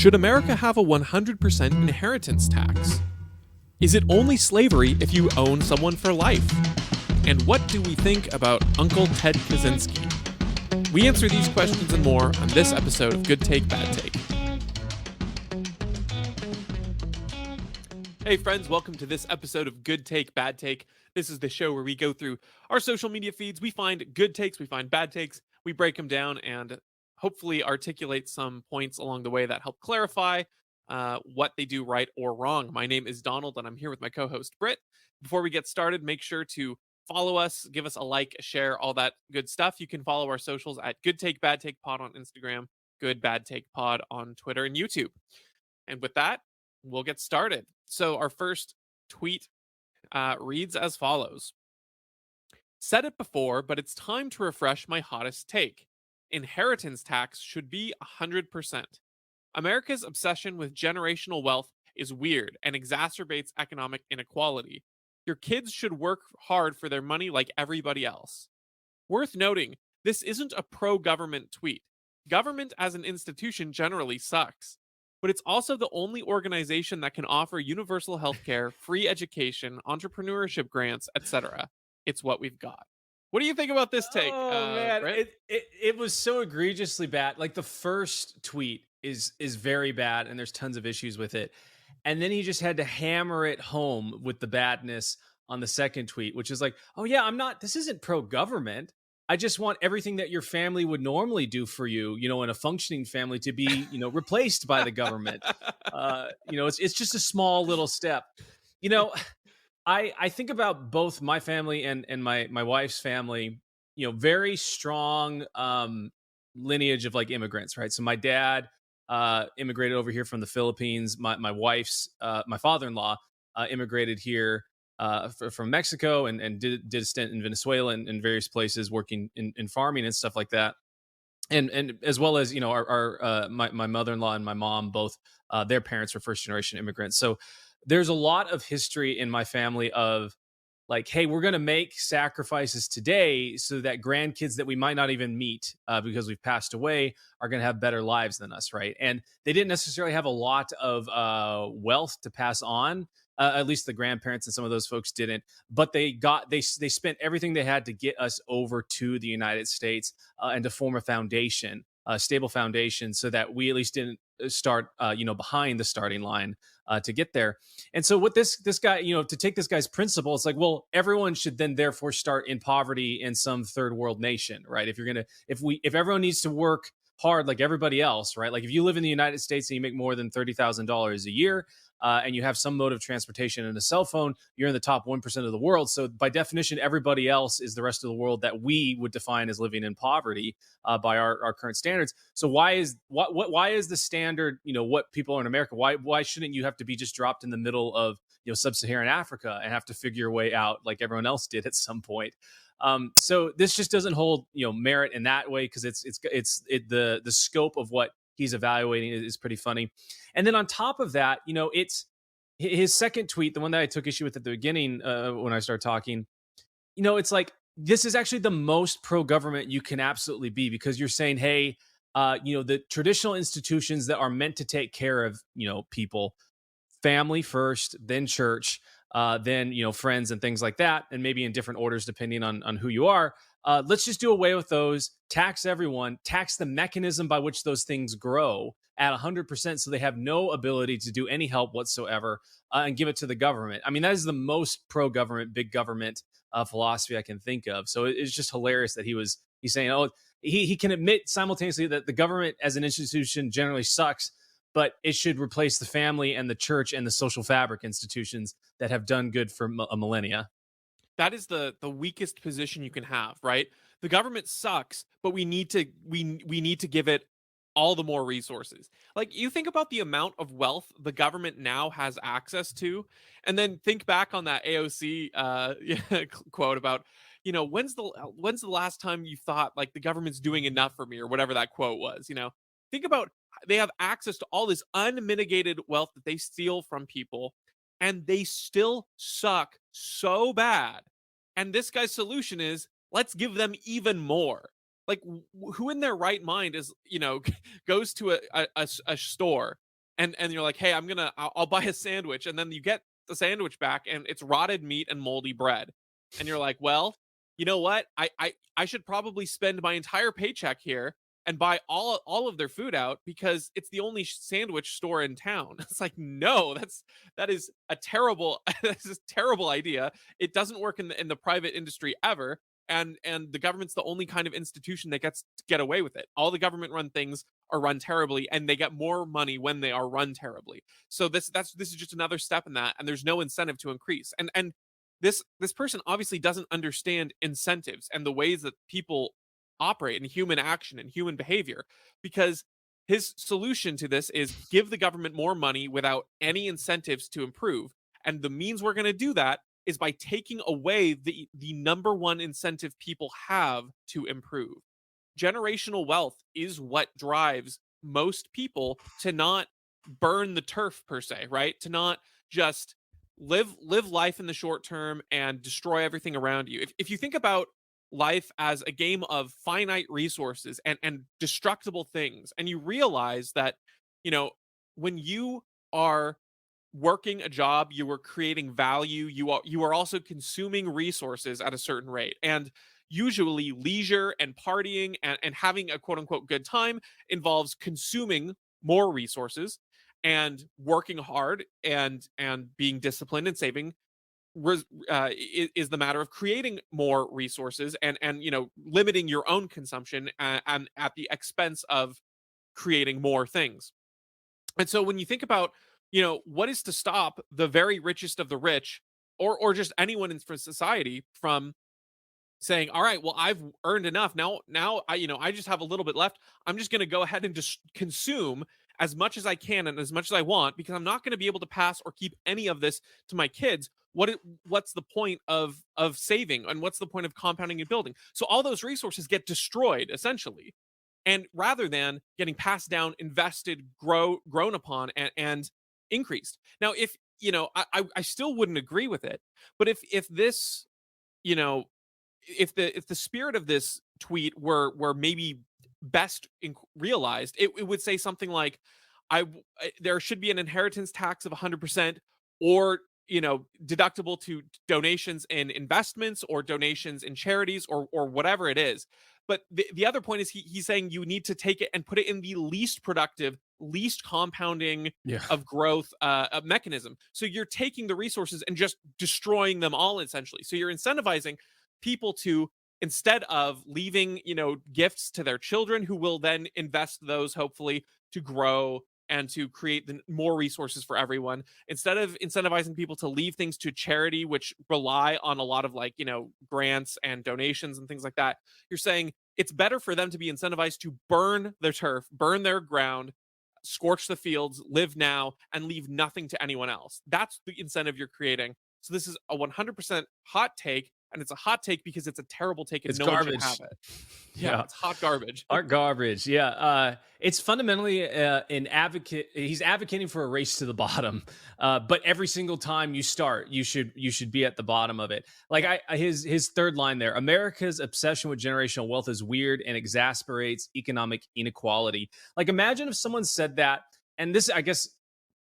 Should America have a 100% inheritance tax? Is it only slavery if you own someone for life? And what do we think about Uncle Ted Kaczynski? We answer these questions and more on this episode of Good Take, Bad Take. Hey friends, welcome to this episode of Good Take, Bad Take. This is the show where we go through our social media feeds. We find good takes, we find bad takes, we break them down and hopefully articulate some points along the way that help clarify what they do right or wrong. My name is Donald and I'm here with my co-host Britt. Before we get started, make sure to follow us, give us a like, a share, all that good stuff. You can follow our socials at Good Take, Bad Take Pod on Instagram, Good Bad Take Pod on Twitter and YouTube. And with that, we'll get started. So our first tweet reads as follows. Said it before, but it's time to refresh my hottest take. Inheritance tax should be 100%. America's obsession with generational wealth is weird and exacerbates economic inequality. Your kids should work hard for their money like everybody else. Worth noting, this isn't a pro-government tweet. Government as an institution generally sucks. But it's also the only organization that can offer universal healthcare, free education, entrepreneurship grants, etc. It's what we've got. What do you think about this take? Oh man, Brett? it was so egregiously bad. Like the first tweet is very bad, and there's tons of issues with it. And then he just had to hammer it home with the badness on the second tweet, which is like, oh yeah, this isn't pro-government. I just want everything that your family would normally do for you, in a functioning family to be, replaced by the government. It's just a small little step. I think about both my family and my wife's family, very strong lineage of like immigrants, right? So my dad immigrated over here from the Philippines. My wife's my father-in-law immigrated here from Mexico and did a stint in Venezuela and various places working in farming and stuff like that. And as well as, my mother-in-law and my mom, both their parents were first generation immigrants. So there's a lot of history in my family of like, hey, we're going to make sacrifices today so that grandkids that we might not even meet because we've passed away are going to have better lives than us, right? And they didn't necessarily have a lot of wealth to pass on. At least the grandparents and some of those folks didn't, but they spent everything they had to get us over to the United States and to form a foundation, a stable foundation, so that we at least didn't start, behind the starting line to get there. And so what this guy, to take this guy's principle, it's like, well, everyone should then therefore start in poverty in some third world nation, right? If everyone needs to work hard like everybody else, right? Like if you live in the United States and you make more than $30,000 a year, and you have some mode of transportation and a cell phone, you're in the top 1% of the world. So by definition, everybody else is the rest of the world that we would define as living in poverty by our current standards. So why is the standard, what people are in America? Why shouldn't you have to be just dropped in the middle of sub-Saharan Africa and have to figure your way out like everyone else did at some point? So this just doesn't hold merit in that way, because the scope of what he's evaluating is pretty funny. And then on top of that, it's his second tweet, the one that I took issue with at the beginning when I started talking, it's like, this is actually the most pro-government you can absolutely be, because you're saying, hey, the traditional institutions that are meant to take care of, people, family first, then church, then, friends and things like that, and maybe in different orders depending on who you are. Let's just do away with those, tax everyone, tax the mechanism by which those things grow at 100% so they have no ability to do any help whatsoever, and give it to the government. I mean, that is the most pro-government, big government philosophy I can think of. So it's just hilarious that he's saying, he can admit simultaneously that the government as an institution generally sucks, but it should replace the family and the church and the social fabric institutions that have done good for a millennia. That is the weakest position you can have, right? The government sucks, but we need to give it all the more resources. Like, you think about the amount of wealth the government now has access to, and then think back on that AOC quote about, when's the last time you thought like the government's doing enough for me, or whatever that quote was. Think about, they have access to all this unmitigated wealth that they steal from people, and they still suck so bad. And this guy's solution is, let's give them even more. Like, who in their right mind is, goes to a store and you're like, hey, I'll buy a sandwich, and then you get the sandwich back and it's rotted meat and moldy bread, and you're like, well, you know what, I should probably spend my entire paycheck here and buy all of their food out because it's the only sandwich store in town. It's like, no, that is a terrible that's a terrible idea. It doesn't work in the private industry ever. And the government's the only kind of institution that gets to get away with it. All the government run things are run terribly, and they get more money when they are run terribly. So this is just another step in that, and there's no incentive to increase. And this person obviously doesn't understand incentives and the ways that people operate in human action and human behavior, because his solution to this is give the government more money without any incentives to improve. And the means we're going to do that is by taking away the number one incentive people have to improve. Generational wealth is what drives most people to not burn the turf per se, right? To not just live life in the short term and destroy everything around you. If you think about life as a game of finite resources and destructible things, and you realize that, you know, when you are working a job, you are creating value, you are also consuming resources at a certain rate. And usually leisure and partying and having a quote unquote good time involves consuming more resources and working hard and being disciplined and saving. Is the matter of creating more resources and limiting your own consumption, and at the expense of creating more things. And so when you think about, what is to stop the very richest of the rich, or just anyone in society from saying, all right, well, I've earned enough. Now I just have a little bit left. I'm just going to go ahead and just consume as much as I can and as much as I want, because I'm not going to be able to pass or keep any of this to my kids. What's the point of saving, and what's the point of compounding and building? So all those resources get destroyed essentially, and rather than getting passed down, invested, grown upon, and increased. Now, if I still wouldn't agree with it, but if this, you know if the spirit of this tweet were maybe best realized, it would say something like, there should be an inheritance tax of 100%, or deductible to donations in investments or donations in charities, or whatever it is. But the other point is, he's saying you need to take it and put it in the least productive, least compounding Yeah. of growth mechanism. So you're taking the resources and just destroying them all essentially. So you're incentivizing people to, instead of leaving gifts to their children, who will then invest those hopefully to grow and to create more resources for everyone, instead of incentivizing people to leave things to charity, which rely on a lot of grants and donations and things like that, you're saying it's better for them to be incentivized to burn their turf, burn their ground, scorch the fields, live now, and leave nothing to anyone else. That's the incentive you're creating. So this is a 100% hot take, and it's a hot take because it's a terrible take and It's no one should garbage. have it. Yeah. It's hot garbage. Art garbage. Yeah. It's fundamentally an advocate. He's advocating for a race to the bottom. But every single time you start, you should be at the bottom of it. Like his third line there, America's obsession with generational wealth is weird and exasperates economic inequality. Like, imagine if someone said that, and this, I guess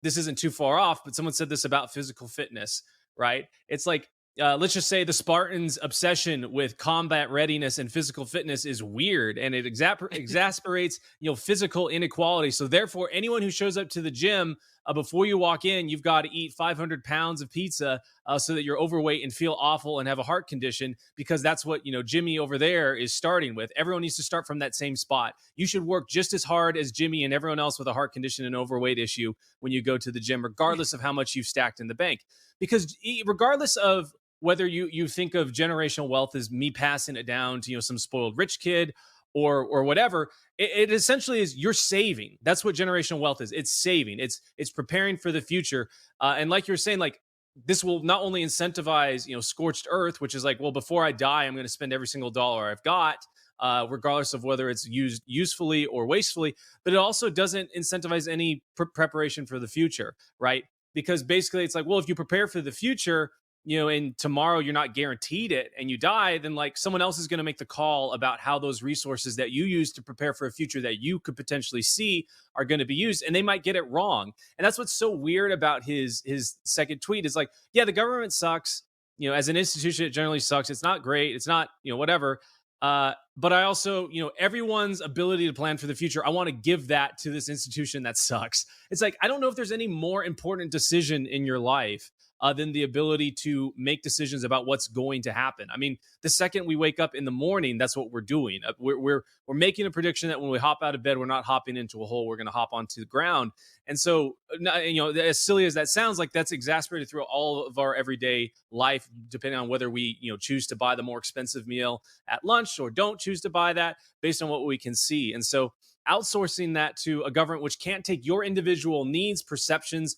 this isn't too far off, but someone said this about physical fitness, right? It's like, let's just say the Spartans' obsession with combat readiness and physical fitness is weird, and it exasperates physical inequality. So therefore, anyone who shows up to the gym, before you walk in, you've got to eat 500 pounds of pizza so that you're overweight and feel awful and have a heart condition, because that's what Jimmy over there is starting with. Everyone needs to start from that same spot. You should work just as hard as Jimmy and everyone else with a heart condition and overweight issue when you go to the gym, regardless of how much you've stacked in the bank. Because regardless of whether you think of generational wealth as me passing it down to some spoiled rich kid or whatever, it essentially is, you're saving. That's what generational wealth is. It's saving. It's preparing for the future. And like you're saying, like, this will not only incentivize scorched earth, which is like, well, before I die, I'm going to spend every single dollar I've got, regardless of whether it's used usefully or wastefully, but it also doesn't incentivize any preparation for the future, right? Because basically it's like, well, if you prepare for the future, and tomorrow you're not guaranteed it and you die, then like someone else is going to make the call about how those resources that you use to prepare for a future that you could potentially see are going to be used, and they might get it wrong. And that's what's so weird about his second tweet is like, yeah, the government sucks. As an institution, it generally sucks. It's not great. It's not, whatever. But I also, everyone's ability to plan for the future, I want to give that to this institution that sucks. It's like, I don't know if there's any more important decision in your life than the ability to make decisions about what's going to happen. I mean, the second we wake up in the morning, that's what we're doing. We're making a prediction that when we hop out of bed, we're not hopping into a hole. We're going to hop onto the ground. And so, as silly as that sounds, like that's exasperated through all of our everyday life, depending on whether we, choose to buy the more expensive meal at lunch or don't choose to buy that based on what we can see. And so, outsourcing that to a government which can't take your individual needs, perceptions,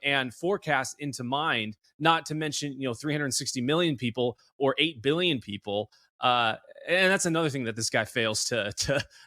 and forecasts into mind, not to mention 360 million people or 8 billion people. And that's another thing that this guy fails to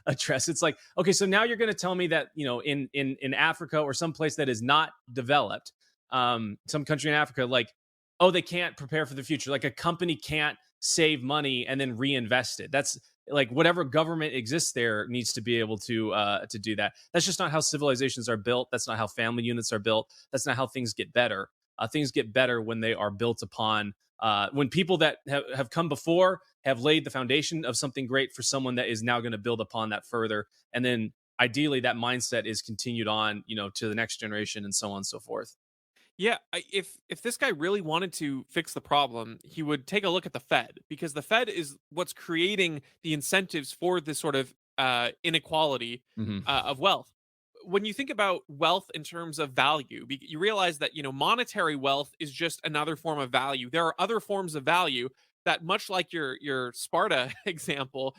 address. It's like, okay, so now you're going to tell me that in Africa or some place that is not developed, some country in Africa, like, oh, they can't prepare for the future. Like a company can't save money and then reinvest it. That's like whatever government exists there needs to be able to do that. That's just not how civilizations are built. That's not how family units are built. That's not how things get better. Things get better when they are built upon when people that have come before have laid the foundation of something great for someone that is now going to build upon that further, and then ideally that mindset is continued on to the next generation and so on and so forth. Yeah, if this guy really wanted to fix the problem, he would take a look at the Fed, because the Fed is what's creating the incentives for this sort of inequality Hmm. of wealth. When you think about wealth in terms of value, you realize that monetary wealth is just another form of value. There are other forms of value that, much like your Sparta example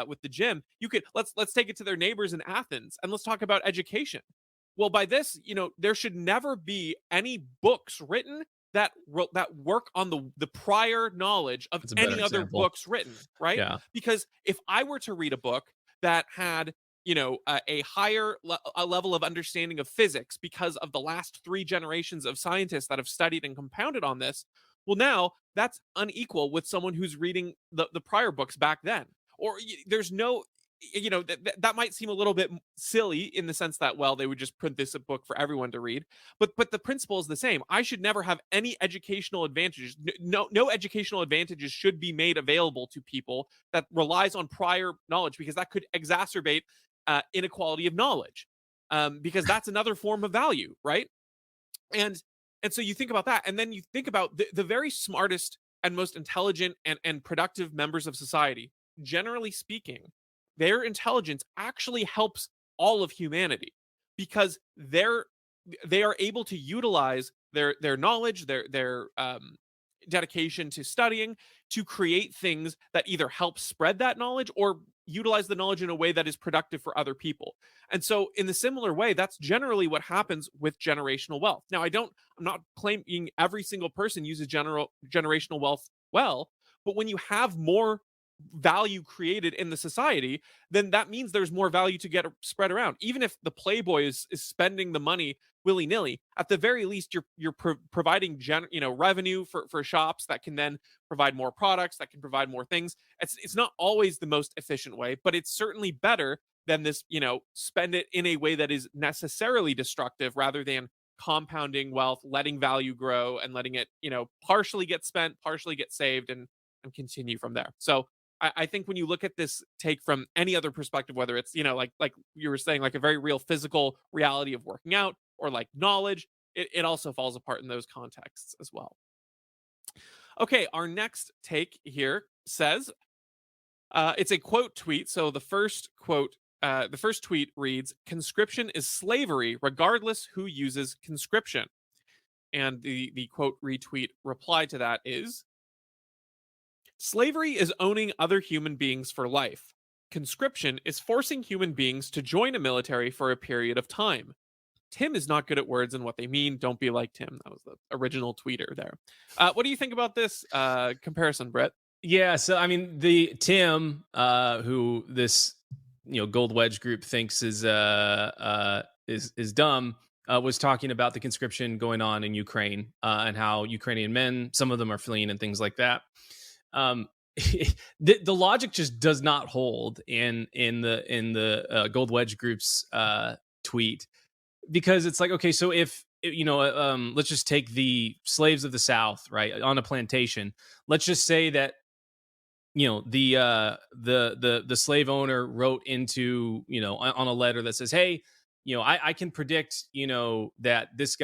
with the gym, you could let's take it to their neighbors in Athens, and let's talk about education. Well, by this, there should never be any books written that work on the prior knowledge of That's a better any other example. books written, right? Yeah. Because if I were to read a book that had a higher a level of understanding of physics because of the last 3 generations of scientists that have studied and compounded on this, well, now that's unequal with someone who's reading the prior books back then. Or there's no, that might seem a little bit silly in the sense that, well, they would just print this a book for everyone to read, but the principle is the same. I should never have any educational advantages. No educational advantages should be made available to people that relies on prior knowledge, because that could exacerbate inequality of knowledge, because that's another form of value, right? And and so you think about that, and then you think about the very smartest and most intelligent and productive members of society. Generally speaking, their intelligence actually helps all of humanity, because they are able to utilize their knowledge, their dedication to studying, to create things that either help spread that knowledge or utilize the knowledge in a way that is productive for other people. And so, in the similar way, that's generally what happens with generational wealth. Now, I'm not claiming every single person uses generational wealth well, but when you have more value created in the society, then that means there's more value to get spread around. Even if the playboy is spending the money willy nilly, at the very least, you're providing revenue for shops that can then provide more products, that can provide more things. It's not always the most efficient way, but it's certainly better than this, spend it in a way that is necessarily destructive, rather than compounding wealth, letting value grow, and letting it, partially get spent, partially get saved, and continue from there. So I think when you look at this take from any other perspective, whether it's, like you were saying, like a very real physical reality of working out, or like knowledge, it also falls apart in those contexts as well. Okay, our next take here says, it's a quote tweet. So the first tweet reads, "Conscription is slavery, regardless who uses conscription." And the quote retweet reply to that is, "Slavery is owning other human beings for life. Conscription is forcing human beings to join a military for a period of time. Tim is not good at words and what they mean. Don't be like Tim." That was the original tweeter there. What do you think about this comparison, Brett? Yeah, so I mean, the Tim, who this gold wedge group thinks is dumb, was talking about the conscription going on in Ukraine, and how Ukrainian men, some of them are fleeing and things like that. Um, the logic just does not hold in the Gold Wedge Group's tweet, because it's like, okay, so if let's just take the slaves of the South, right, on a plantation. Let's just say that the slave owner wrote into, on a letter that says, hey, I can predict, that this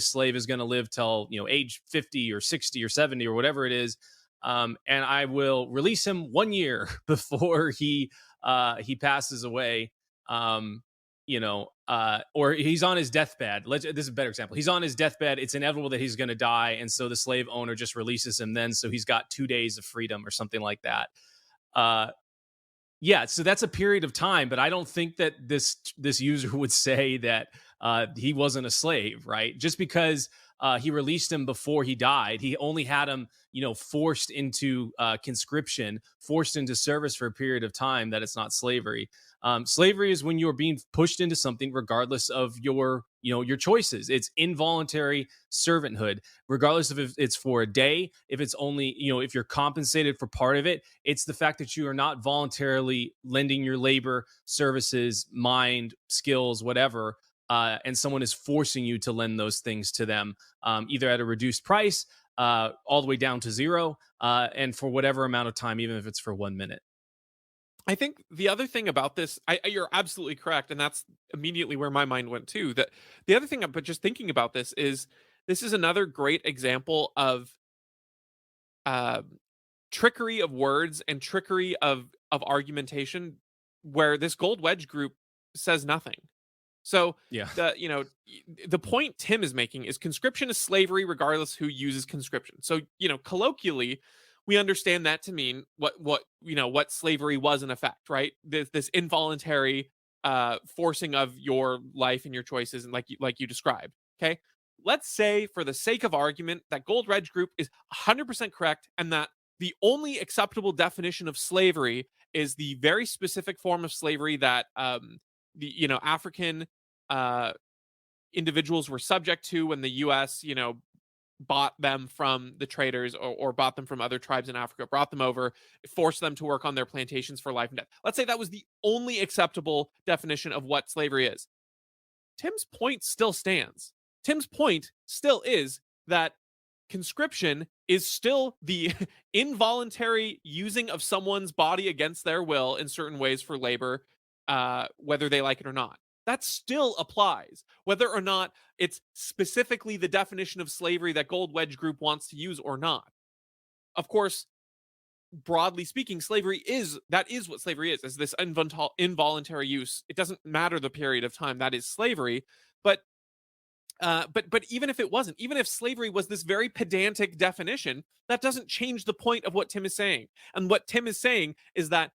slave is going to live till, age 50 or 60 or 70 or whatever it is. And I will release him 1 year before he passes away. Or he's on his deathbed. This is a better example. He's on his deathbed. It's inevitable that he's going to die. And so the slave owner just releases him then. So he's got 2 days of freedom or something like that. Yeah, so that's a period of time, but I don't think that this user would say that he wasn't a slave, right? Just because he released him before he died, he only had him, forced into conscription, forced into service for a period of time. That it's not slavery. Slavery is when you're being pushed into something, regardless of your choices. It's involuntary servanthood, regardless of if it's for a day, if it's only, if you're compensated for part of it. It's the fact that you are not voluntarily lending your labor, services, mind, skills, whatever, and someone is forcing you to lend those things to them, either at a reduced price, all the way down to zero, and for whatever amount of time, even if it's for 1 minute. I think the other thing about this, you're absolutely correct, and that's immediately where my mind went too. That the other thing, but just thinking about this is another great example of uh, trickery of words and trickery of argumentation, where this Gold Wedge Group says nothing. So Yeah. the point Tim is making is conscription is slavery regardless who uses conscription. So colloquially, we understand that to mean what slavery was in effect, right? This involuntary forcing of your life and your choices, and like you described. Okay, let's say for the sake of argument that Gold Wedge Group is 100% correct, and that the only acceptable definition of slavery is the very specific form of slavery that the African uh, individuals were subject to when the U.S. Bought them from the traders, or bought them from other tribes in Africa, brought them over, forced them to work on their plantations for life and death. Let's say that was the only acceptable definition of what slavery is. Tim's point still stands. Tim's point still is that conscription is still the involuntary using of someone's body against their will in certain ways for labor, whether they like it or not. That still applies, whether or not it's specifically the definition of slavery that Gold Wedge Group wants to use or not. Of course, broadly speaking, that is what slavery is this involuntary use. It doesn't matter the period of time, that is slavery. But but even if it wasn't, even if slavery was this very pedantic definition, that doesn't change the point of what Tim is saying. And what Tim is saying is that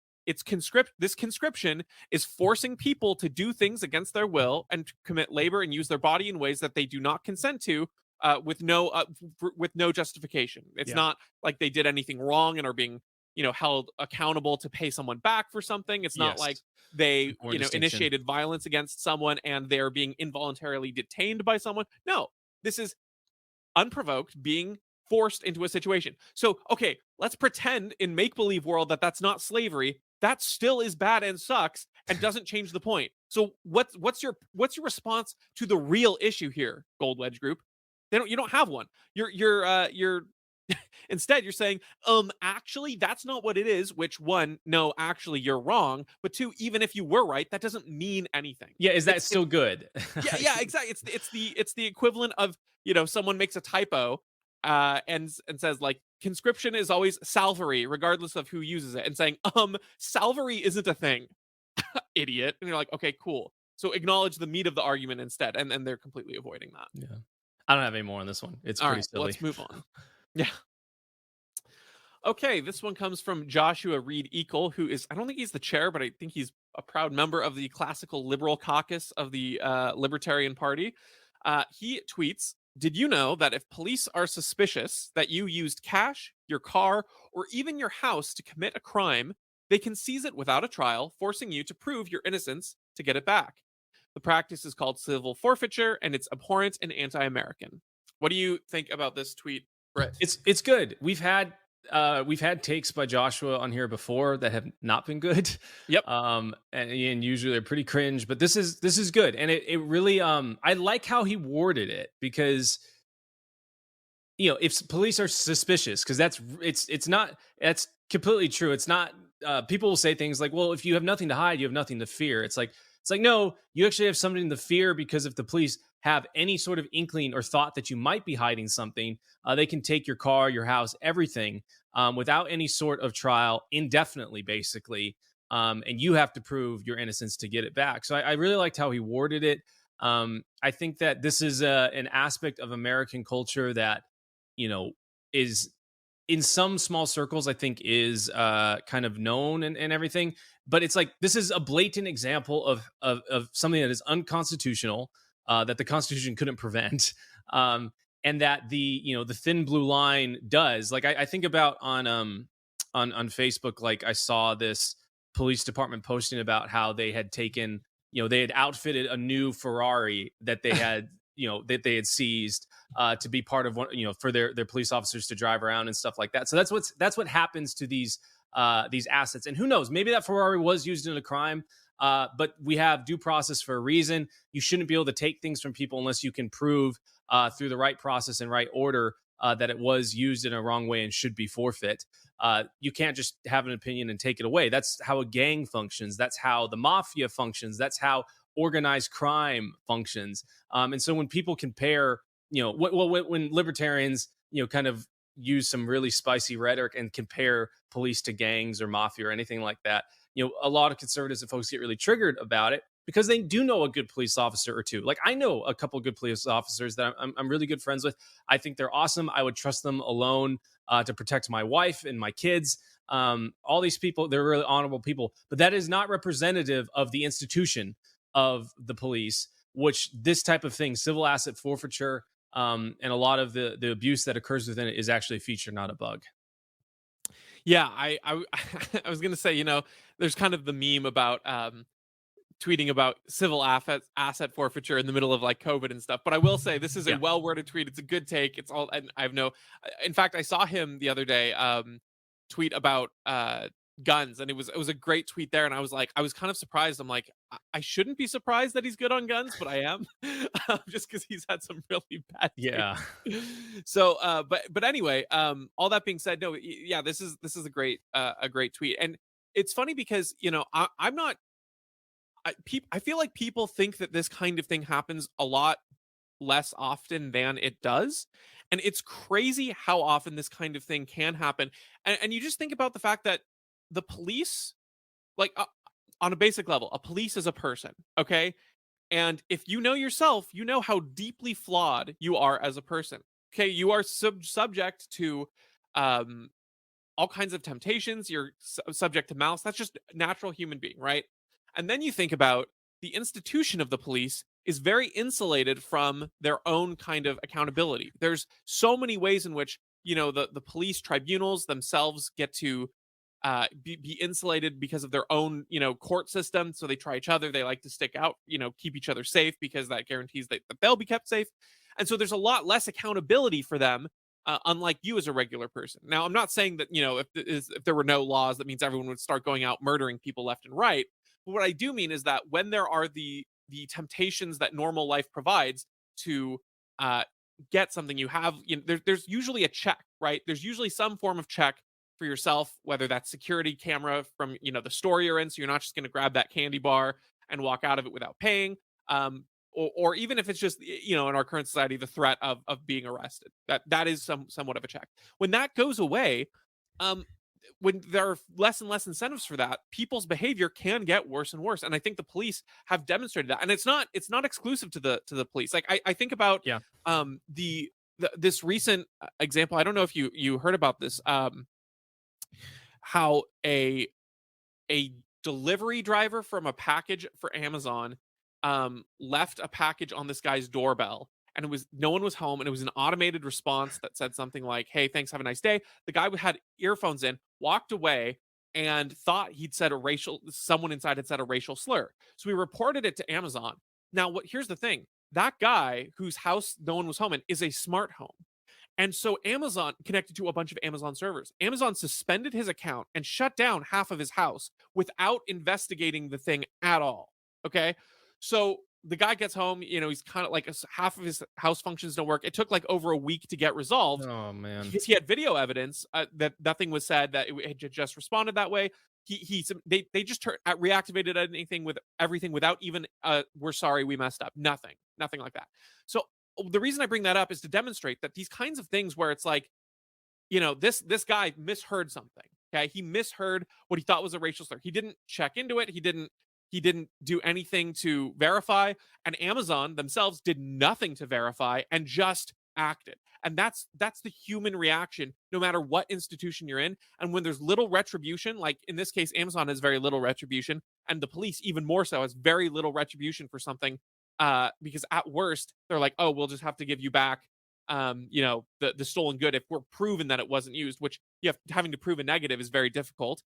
this conscription is forcing people to do things against their will and to commit labor and use their body in ways that they do not consent to, with no justification. It's Yeah. not like they did anything wrong and are being held accountable to pay someone back for something. It's not like Yes. they Important distinction. initiated violence against someone and they're being involuntarily detained by someone. No, this is unprovoked being forced into a situation. So okay, let's pretend in make believe world that that's not slavery. That still is bad and sucks and doesn't change the point. So what's your response to the real issue here, Gold Wedge Group? You don't have one. You're instead, you're saying, actually, that's not what it is. Which one? No, actually, you're wrong. But two, even if you were right, that doesn't mean anything. Yeah, is that It's still good? yeah, exactly. It's the equivalent of someone makes a typo, and says like conscription is always salvary, regardless of who uses it, and saying salvary isn't a thing, idiot. And you're like, okay, cool. So acknowledge the meat of the argument instead, and they're completely avoiding that. Yeah. I don't have any more on this one. It's All pretty right, silly. let's move on. Yeah. Okay, this one comes from Joshua Reed Eagle, who is, I don't think he's the chair, but I think he's a proud member of the classical liberal caucus of the Libertarian Party. He tweets, did you know that if police are suspicious that you used cash, your car, or even your house to commit a crime, they can seize it without a trial, forcing you to prove your innocence to get it back? The practice is called civil forfeiture, and it's abhorrent and anti-American. What do you think about this tweet, Britt? It's good. We've had takes by Joshua on here before that have not been good. Yep. And usually they're pretty cringe, but this is good. And it really I like how he worded it, because if police are suspicious, because it's not, that's completely true. It's not, people will say things like, well, if you have nothing to hide, you have nothing to fear. It's like, no, you actually have something to fear, because if the police have any sort of inkling or thought that you might be hiding something, they can take your car, your house, everything, without any sort of trial, indefinitely, basically. And you have to prove your innocence to get it back. So I really liked how he worded it. I think that this is an aspect of American culture that, you know, is in some small circles, I think is kind of known and everything. But it's like, this is a blatant example of something that is unconstitutional, that the Constitution couldn't prevent. And that the thin blue line does. Like I think about on Facebook, like I saw this police department posting about how they had taken, they had outfitted a new Ferrari that they had, that they had seized, to be part of one, for their police officers to drive around and stuff like that. So that's what happens to these assets. And who knows, maybe that Ferrari was used in a crime. But we have due process for a reason. You shouldn't be able to take things from people unless you can prove through the right process and right order that it was used in a wrong way and should be forfeit. You can't just have an opinion and take it away. That's how a gang functions. That's how the mafia functions. That's how organized crime functions. And so when people compare, when libertarians, kind of use some really spicy rhetoric and compare police to gangs or mafia or anything like that, a lot of conservatives and folks get really triggered about it, because they do know a good police officer or two. Like I know a couple of good police officers that I'm really good friends with. I think they're awesome. I would trust them alone to protect my wife and my kids. All these people, they're really honorable people, but that is not representative of the institution of the police, which this type of thing, civil asset forfeiture, and a lot of the abuse that occurs within it is actually a feature, not a bug. Yeah, I was gonna say, there's kind of the meme about tweeting about civil asset forfeiture in the middle of like COVID and stuff. But I will say this is a Yeah. well worded tweet. It's a good take. It's all, and I have no. In fact, I saw him the other day tweet about guns, and it was a great tweet there. And I was kind of surprised. I'm like, I shouldn't be surprised that he's good on guns, but I am, just because he's had some really bad Yeah. takes. So, but anyway, all that being said, no, yeah, this is a great tweet, and it's funny because I'm not. I feel like people think that this kind of thing happens a lot less often than it does. And it's crazy how often this kind of thing can happen. And you just think about the fact that the police, like on a basic level, a police is a person, okay? And if you know yourself, you know how deeply flawed you are as a person. Okay, you are subject to um, all kinds of temptations. You're subject to malice. That's just natural human being, right? And then you think about the institution of the police is very insulated from their own kind of accountability. There's so many ways in which the police tribunals themselves get to be insulated because of their own court system. So they try each other. They like to stick out, keep each other safe, because that guarantees that they'll be kept safe. And so there's a lot less accountability for them, unlike you as a regular person. Now, I'm not saying that if there were no laws, that means everyone would start going out murdering people left and right. But what I do mean is that when there are the temptations that normal life provides to uh, get something, you have there's usually a check, right? There's usually some form of check for yourself, whether that's security camera from the store you're in, so you're not just going to grab that candy bar and walk out of it without paying. Or even if it's just in our current society, the threat of being arrested, that is somewhat of a check. When that goes away, um when there are less and less incentives for that, people's behavior can get worse and worse. And I think the police have demonstrated that. And it's not exclusive to the police. Like I think about Yeah. this recent example. I don't know if you heard about this. How a delivery driver from a package for Amazon left a package on this guy's doorbell, and it was no one was home, and it was an automated response that said something like, "Hey, thanks, have a nice day." The guy had earphones in, walked away, and thought someone inside had said a racial slur. So we reported it to Amazon. Now, here's the thing: that guy whose house no one was home in is a smart home. And so Amazon connected to a bunch of Amazon servers. Amazon suspended his account and shut down half of his house without investigating the thing at all. Okay. So the guy gets home, he's kind of like half of his house functions don't work. It took like over a week to get resolved Oh man. because he had video evidence that nothing was said, that it had just responded that way. They just reactivated anything with everything without even we're sorry, we messed up. Nothing like that. So the reason I bring that up is to demonstrate that these kinds of things where it's like, this guy misheard something. Okay, he misheard what he thought was a racial slur. He didn't check into it. He didn't do anything to verify, and Amazon themselves did nothing to verify and just acted. And that's the human reaction, no matter what institution you're in. And when there's little retribution, like in this case, Amazon has very little retribution, and the police even more so has very little retribution for something. Because at worst, they're like, oh, we'll just have to give you back the stolen good if we're proven that it wasn't used, which having to prove a negative is very difficult.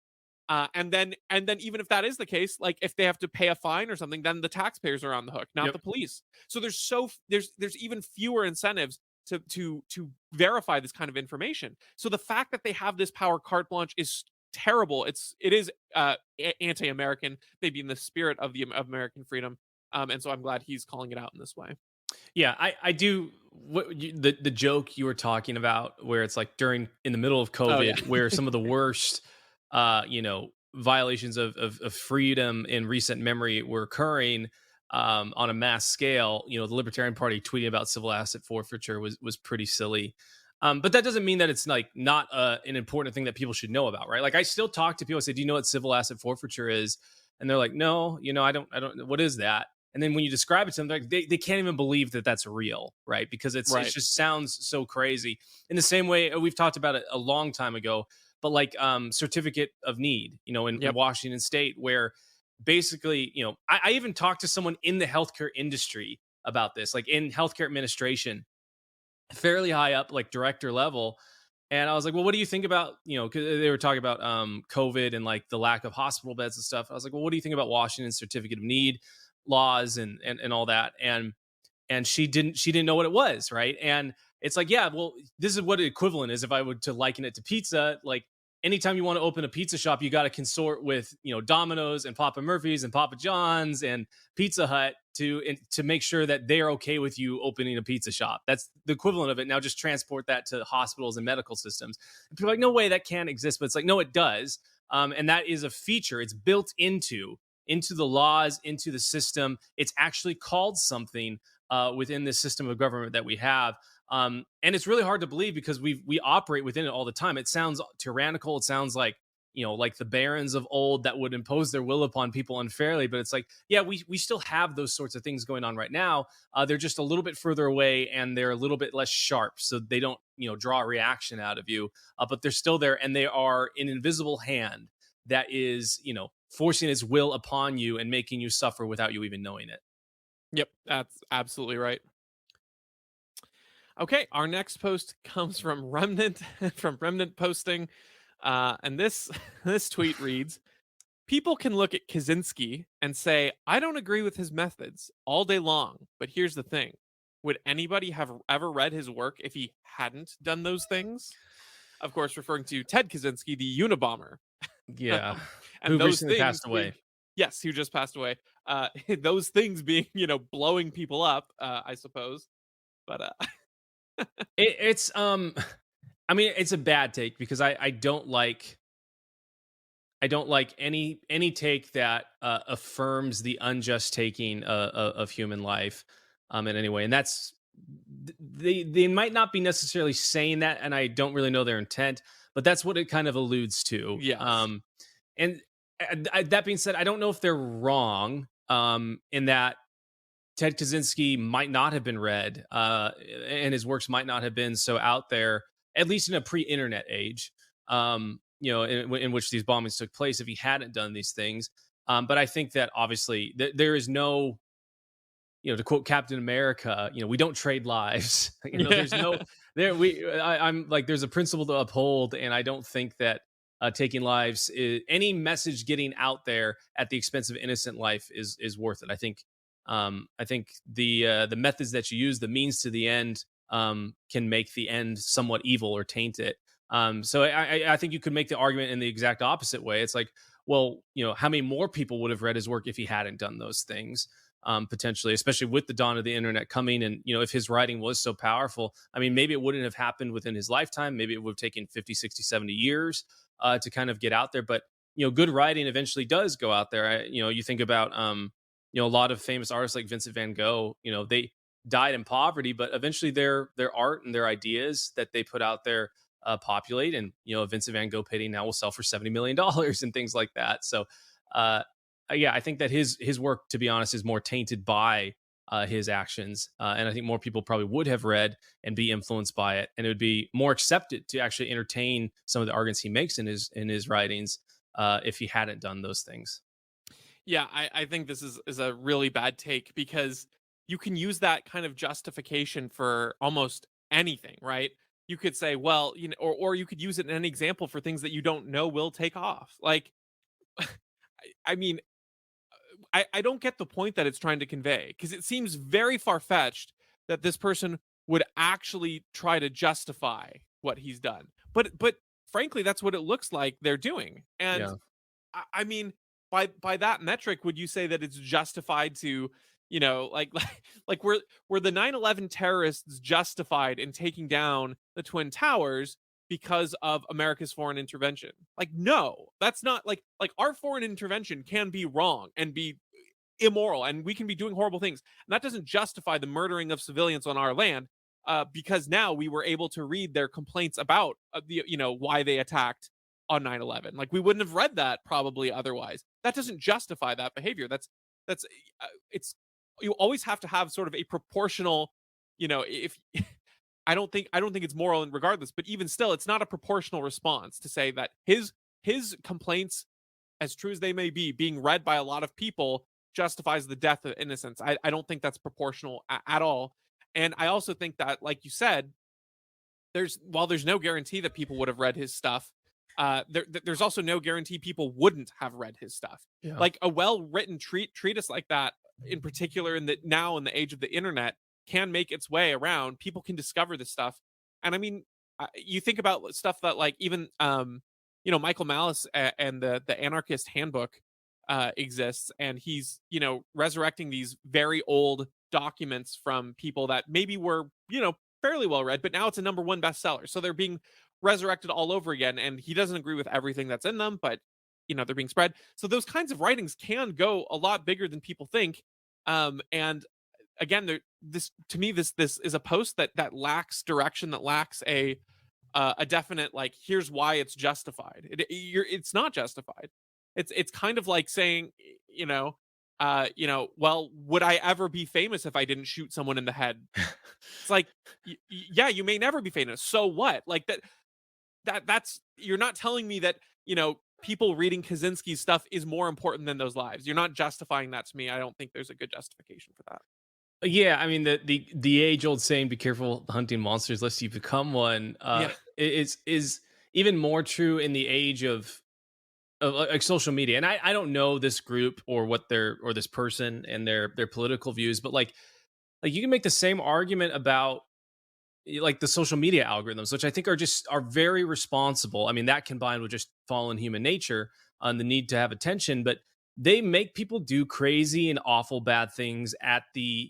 And then even if that is the case, like if they have to pay a fine or something, then the taxpayers are on the hook, not Yep. the police. So there's even fewer incentives to verify this kind of information. So the fact that they have this power carte blanche is terrible. It is anti-American, maybe in the spirit of of American freedom. And so I'm glad he's calling it out in this way. Yeah, I do. The joke you were talking about, where it's like in the middle of Oh yeah. COVID, where some of the worst, violations of freedom in recent memory were occurring on a mass scale. The Libertarian Party tweeting about civil asset forfeiture was pretty silly. But that doesn't mean that it's like not an important thing that people should know about, right? Like I still talk to people. I say, "Do you know what civil asset forfeiture is?" And they're like, "No, I don't. What is that?" And then when you describe it to them, like, they can't even believe that that's real, right? Because it Right. just sounds so crazy. In the same way, we've talked about it a long time ago, but like certificate of need, in Yep. Washington State, where basically, I even talked to someone in the healthcare industry about this, like in healthcare administration, fairly high up, like director level. And I was like, well, what do you think about, because they were talking about COVID and like the lack of hospital beds and stuff. I was like, well, what do you think about Washington's certificate of need laws and all that? And she didn't know what it was, right? And it's like, yeah, well, this is what the equivalent is if I were to liken it to pizza. Like anytime you want to open a pizza shop, you got to consort with Domino's and Papa Murphy's and Papa John's and Pizza Hut to make sure that they're okay with you opening a pizza shop. That's the equivalent of it. Now just transport that to hospitals and medical systems. And people are like, no way, that can't exist. But it's like, no, it does. And that is a feature. It's built into the laws, into the system. It's actually called something within this system of government that we have. And it's really hard to believe because we operate within it all the time. It sounds tyrannical. It sounds like, like the barons of old that would impose their will upon people unfairly. But it's like, yeah, we still have those sorts of things going on right now. They're just a little bit further away and they're a little bit less sharp. So they don't, draw a reaction out of you, but they're still there and they are an invisible hand that is, forcing its will upon you and making you suffer without you even knowing it. Yep, that's absolutely right. Okay, our next post comes from Remnant from Remnant Posting, and this this tweet reads: "People can look at Kaczynski and say I don't agree with his methods all day long, but here's the thing: would anybody have ever read his work if he hadn't done those things?" Of course, referring to Ted Kaczynski, the Unabomber. Yeah. And Who those recently things passed away. yes, who just passed away. Those things being, blowing people up, I suppose. But It's I mean, it's a bad take because I don't like any take that affirms the unjust taking of human life in any way. And that's they might not be necessarily saying that, and I don't really know their intent, but that's what it kind of alludes to. yes. And that being said, I don't know if they're wrong in that Ted Kaczynski might not have been read, and his works might not have been so out there, at least in a pre-internet age. In which these bombings took place, if he hadn't done these things. But I think that obviously there is no, to quote Captain America, we don't trade lives. There's no Yeah. I'm like, there's a principle to uphold, and I don't think that taking lives, any message getting out there at the expense of innocent life is worth it. I think I think the methods that you use, the means to the end, can make the end somewhat evil or taint it. So I think you could make the argument in the exact opposite way. It's like, well, how many more people would have read his work if he hadn't done those things? Potentially, especially with the dawn of the internet coming, and if his writing was so powerful, I mean, maybe it wouldn't have happened within his lifetime. Maybe it would have taken 50, 60, 70 years to kind of get out there. But good writing eventually does go out there. You think about a lot of famous artists like Vincent van Gogh. They died in poverty, but eventually their art and their ideas that they put out there populate, and a Vincent van Gogh painting now will sell for $70 million and things like that. So yeah, I think that his work, to be honest, is more tainted by his actions, and I think more people probably would have read and be influenced by it, and it would be more accepted to actually entertain some of the arguments he makes in his writings if he hadn't done those things. Yeah, I think this is a really bad take because you can use that kind of justification for almost anything, right? You could say, well, or you could use it in an example for things that you don't know will take off. Like, I mean, I don't get the point that it's trying to convey because it seems very far fetched that this person would actually try to justify what he's done. But frankly, that's what it looks like they're doing. And Yeah. I mean, by that metric, would you say that it's justified to, like were the 9/11 terrorists justified in taking down the Twin Towers because of America's foreign intervention? Like, no, that's not like our foreign intervention can be wrong and be immoral, and we can be doing horrible things. And that doesn't justify the murdering of civilians on our land. Because now we were able to read their complaints about why they attacked on 9/11. Like we wouldn't have read that probably otherwise. That doesn't justify that behavior. That's it's you always have to have sort of a proportional, if I don't think it's moral and regardless, but even still it's not a proportional response to say that his complaints, as true as they may be, being read by a lot of people justifies the death of innocents. I don't think that's proportional at all. And I also think that, like you said, while there's no guarantee that people would have read his stuff, there's also no guarantee people wouldn't have read his stuff. Yeah. Like a well-written treatise like that, in particular, in the age of the internet, can make its way around. People can discover this stuff, and I mean, you think about stuff that like even Michael Malice and the Anarchist Handbook exists, and he's resurrecting these very old documents from people that maybe were fairly well read, but now it's a number one bestseller. So they're being resurrected all over again. And he doesn't agree with everything that's in them, but they're being spread. So those kinds of writings can go a lot bigger than people think. And again, this to me, this is a post that lacks direction, that lacks a definite like, here's why it's justified. It's not justified. It's kind of like saying, well, would I ever be famous if I didn't shoot someone in the head? It's like, yeah, you may never be famous. So what? Like that's you're not telling me that, people reading Kaczynski's stuff is more important than those lives. You're not justifying that to me. I don't think there's a good justification for that. Yeah, I mean the age old saying, "Be careful hunting monsters lest you become one," Yeah. is even more true in the age of like social media. And I don't know this group or this person and their political views, but like you can make the same argument about like the social media algorithms, which I think are very responsible. I mean, that combined with just fallen human nature and the need to have attention, but they make people do crazy and awful bad things at the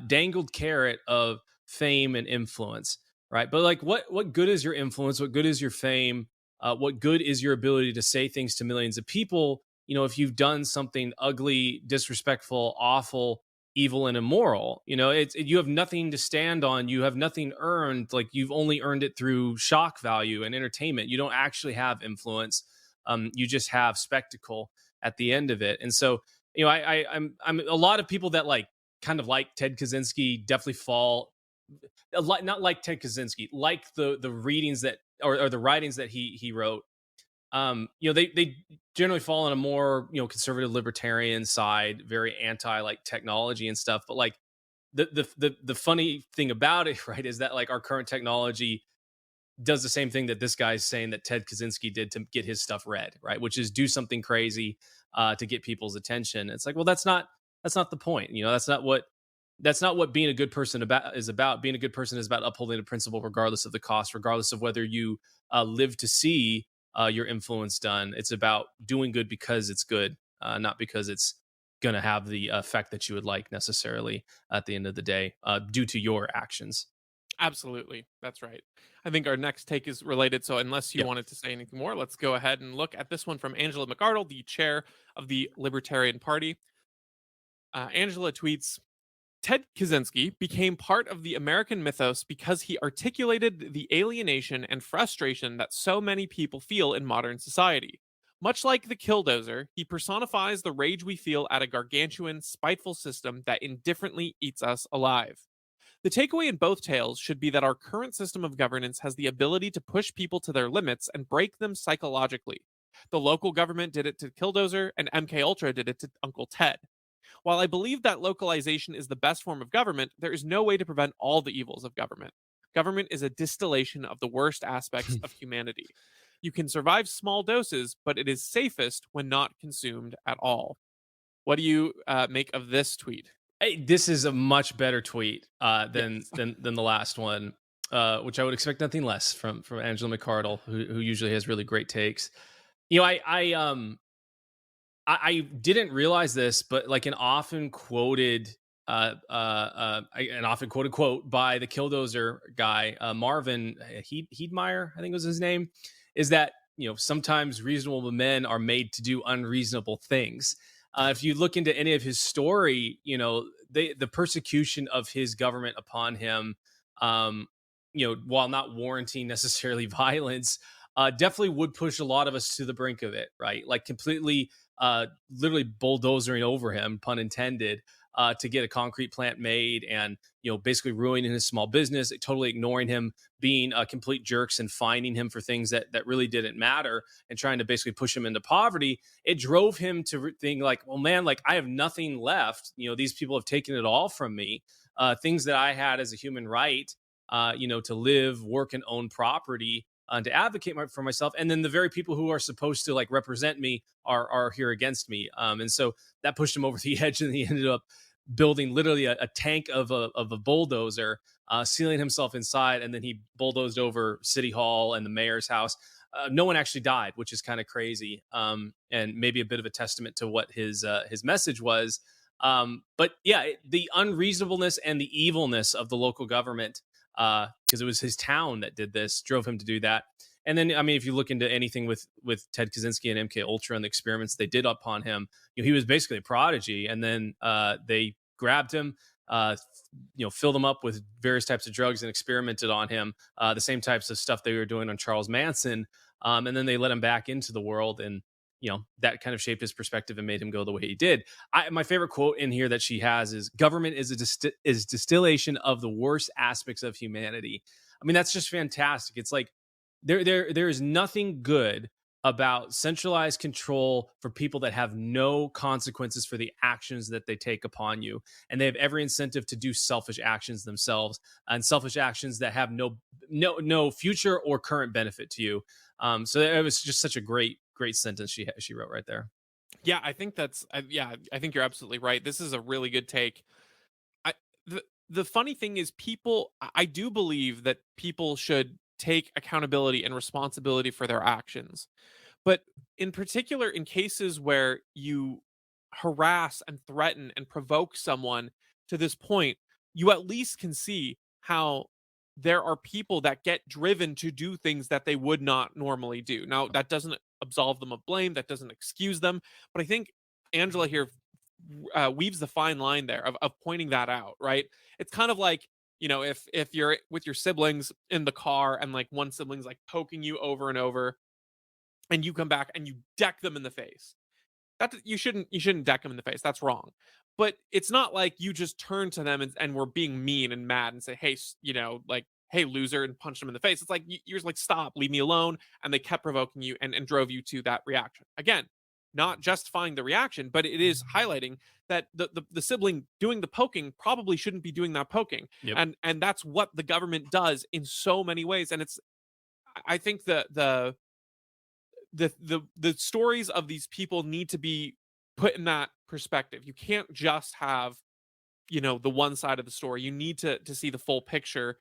dangled carrot of fame and influence, right? But like, what good is your influence? What good is your fame? What good is your ability to say things to millions of people? If you've done something ugly, disrespectful, awful, evil, and immoral, you have nothing to stand on. You have nothing earned. Like you've only earned it through shock value and entertainment. You don't actually have influence. You just have spectacle at the end of it. And so, I'm a lot of people that like kind of like Ted Kaczynski definitely fall a lot, not like Ted Kaczynski, like the readings that or the writings that he wrote. They generally fall on a more conservative libertarian side, very anti like technology and stuff. But like the funny thing about it, right, is that like our current technology does the same thing that this guy's saying that Ted Kaczynski did to get his stuff read, right? Which is do something crazy to get people's attention. It's like, well, that's not That's not the point. That's not what being a good person about is about. Being a good person is about upholding a principle regardless of the cost, regardless of whether you live to see your influence done. It's about doing good because it's good, not because it's going to have the effect that you would like necessarily at the end of the day, due to your actions. Absolutely. That's right. I think our next take is related. So, unless you Yep. wanted to say anything more, let's go ahead and look at this one from Angela McArdle, the chair of the Libertarian Party. Angela tweets, Ted Kaczynski became part of the American mythos because he articulated the alienation and frustration that so many people feel in modern society. Much like the killdozer, he personifies the rage we feel at a gargantuan, spiteful system that indifferently eats us alive. The takeaway in both tales should be that our current system of governance has the ability to push people to their limits and break them psychologically. The local government did it to Killdozer, and MK Ultra did it to Uncle Ted. While I believe that localization is the best form of government, there is no way to prevent all the evils of government. Government is a distillation of the worst aspects of humanity. You can survive small doses, but it is safest when not consumed at all. What do you make of this tweet? Hey, this is a much better tweet than Yes. than the last one, which I would expect nothing less from Angela McArdle, who usually has really great takes. I didn't realize this, but like an often quoted quote by the Killdozer guy, Marvin Heedmeyer, I think was his name, is that sometimes reasonable men are made to do unreasonable things. If you look into any of his story, the persecution of his government upon him, um, while not warranting necessarily violence, definitely would push a lot of us to the brink of it, right? Like completely, literally bulldozering over him, pun intended, to get a concrete plant made, and basically ruining his small business, totally ignoring him, being complete jerks, and finding him for things that really didn't matter, and trying to basically push him into poverty. It drove him to think like, well, man, like I have nothing left. These people have taken it all from me. Things that I had as a human right, to live, work, and own property, to advocate for myself, and then the very people who are supposed to like represent me are here against me, and so that pushed him over the edge, and he ended up building literally a tank of a bulldozer, sealing himself inside, and then he bulldozed over City Hall and the mayor's house. No one actually died, which is kind of crazy, and maybe a bit of a testament to what his message was. But yeah, the unreasonableness and the evilness of the local government, because it was his town that did this, drove him to do that. And then, I mean, if you look into anything with Ted Kaczynski and MK Ultra and the experiments they did upon him, he was basically a prodigy. And then they grabbed him, filled him up with various types of drugs and experimented on him, the same types of stuff they were doing on Charles Manson. And then they let him back into the world, and that kind of shaped his perspective and made him go the way he did. My favorite quote in here that she has is, "Government is is distillation of the worst aspects of humanity." I mean, that's just fantastic. It's like there is nothing good about centralized control for people that have no consequences for the actions that they take upon you, and they have every incentive to do selfish actions themselves, and selfish actions that have no future or current benefit to you. So it was just such a great sentence she wrote right there. Yeah, I think yeah, I think you're absolutely right. This is a really good take. I the funny thing is I do believe that people should take accountability and responsibility for their actions. But in particular, in cases where you harass and threaten and provoke someone to this point, you at least can see how there are people that get driven to do things that they would not normally do. Now, that doesn't absolve them of blame, that doesn't excuse them. But I think Angela here weaves the fine line there of pointing that out, right? It's kind of like, if you're with your siblings in the car and like one sibling's like poking you over and over, and you come back and you deck them in the face. That you shouldn't deck them in the face. That's wrong. But it's not like you just turn to them and we're being mean and mad and say, "Hey, like, hey, loser," and punch them in the face. It's like you're just like, "Stop, leave me alone." And they kept provoking you and drove you to that reaction. Again, not justifying the reaction, but it is highlighting that the sibling doing the poking probably shouldn't be doing that poking. Yep. And that's what the government does in so many ways. And I think the stories of these people need to be perspective. You can't just have, the one side of the story. You need to see the full picture,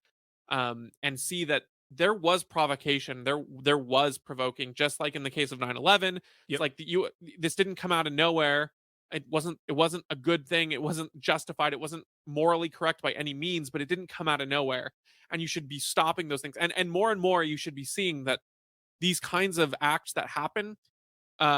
and see that there was provocation, there was provoking, just like in the case of 9/11. It's Yep. like this didn't come out of nowhere. It wasn't a good thing. It wasn't justified. It wasn't morally correct by any means, but it didn't come out of nowhere. And you should be stopping those things. And more you should be seeing that these kinds of acts that happen,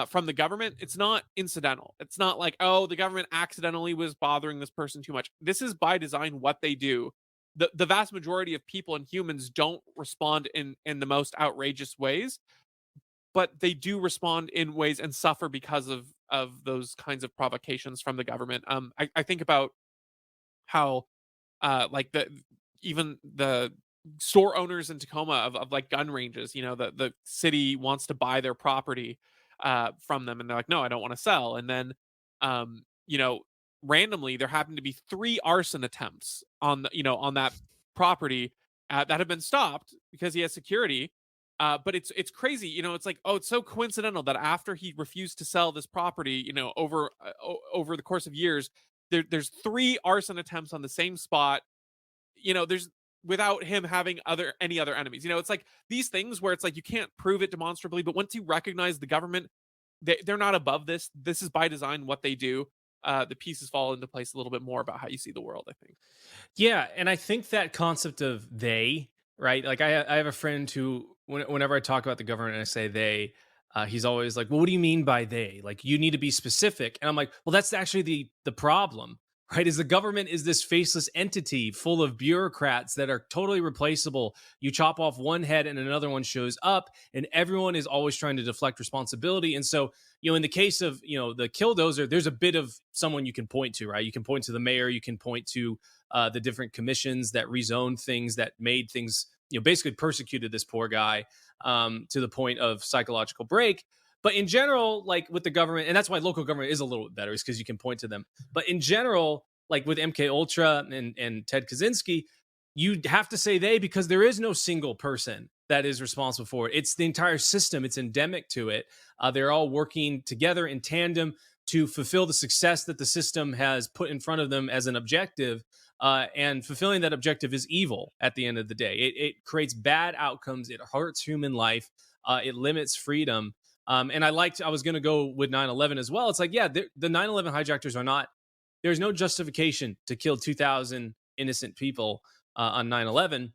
from the government, it's not incidental. It's not like, oh, the government accidentally was bothering this person too much. This is by design what they do. The vast majority of people and humans don't respond in the most outrageous ways, but they do respond in ways and suffer because of those kinds of provocations from the government. I think about how, like, even the store owners in Tacoma of like gun ranges, the city wants to buy their property, from them, and they're like, no, I don't want to sell. And then, um, you know, randomly there happened to be three arson attempts on that property, that have been stopped because he has security. But it's crazy, it's like, oh, it's so coincidental that after he refused to sell this property, over the course of years, there's three arson attempts on the same spot, there's without him having any other enemies. It's like these things where it's like you can't prove it demonstrably, but once you recognize the government, they're not above this. This is by design what they do. The pieces fall into place a little bit more about how you see the world, I think. Yeah, and I think that concept of they, right? Like I have a friend who, whenever I talk about the government and I say they, he's always like, "Well, what do you mean by they? Like, you need to be specific." And I'm like, "Well, that's actually the problem, right? Is the government is this faceless entity full of bureaucrats that are totally replaceable. You chop off one head and another one shows up, and everyone is always trying to deflect responsibility. And so, in the case of the killdozer, there's a bit of someone you can point to, right? You can point to the mayor, you can point to the different commissions that rezoned things, that made things, basically persecuted this poor guy, to the point of psychological break. But in general, like with the government, and that's why local government is a little bit better, is because you can point to them. But in general, like with MK Ultra and Ted Kaczynski, you have to say they, because there is no single person that is responsible for it. It's the entire system. It's endemic to it. They're all working together in tandem to fulfill the success that the system has put in front of them as an objective. And fulfilling that objective is evil at the end of the day. It creates bad outcomes. It hurts human life. It limits freedom. And I was going to go with 9/11 as well. It's like, yeah, the 9/11 hijackers are not, there's no justification to kill 2,000 innocent people on 9/11.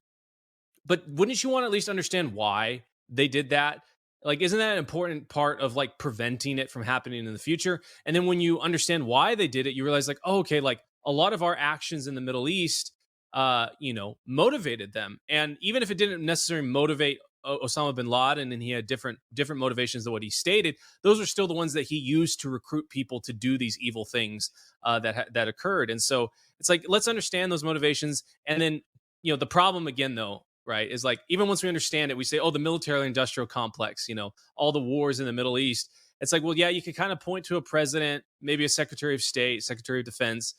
But wouldn't you want to at least understand why they did that? Like, isn't that an important part of like preventing it from happening in the future? And then when you understand why they did it, you realize like, oh, okay, like a lot of our actions in the Middle East, motivated them. And even if it didn't necessarily motivate Osama bin Laden, and he had different motivations than what he stated, those are still the ones that he used to recruit people to do these evil things that occurred. And so it's like, let's understand those motivations. And then, the problem again, though, right, is like, even once we understand it, we say, oh, the military industrial complex, all the wars in the Middle East. It's like, well, yeah, you could kind of point to a president, maybe a secretary of state, secretary of defense,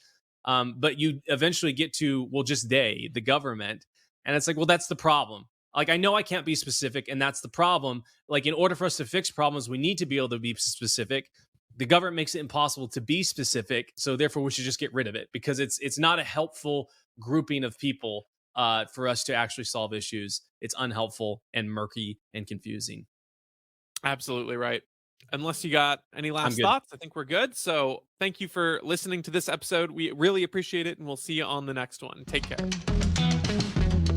but you eventually get to, well, just the government. And it's like, well, that's the problem. Like, I know I can't be specific, and that's the problem. Like, in order for us to fix problems, we need to be able to be specific. The government makes it impossible to be specific, so therefore we should just get rid of it, because it's not a helpful grouping of people for us to actually solve issues. It's unhelpful and murky and confusing. Absolutely right. Unless you got any I'm last good. thoughts, I think we're good. So thank you for listening to this episode. We really appreciate it, and we'll see you on the next one. Take care.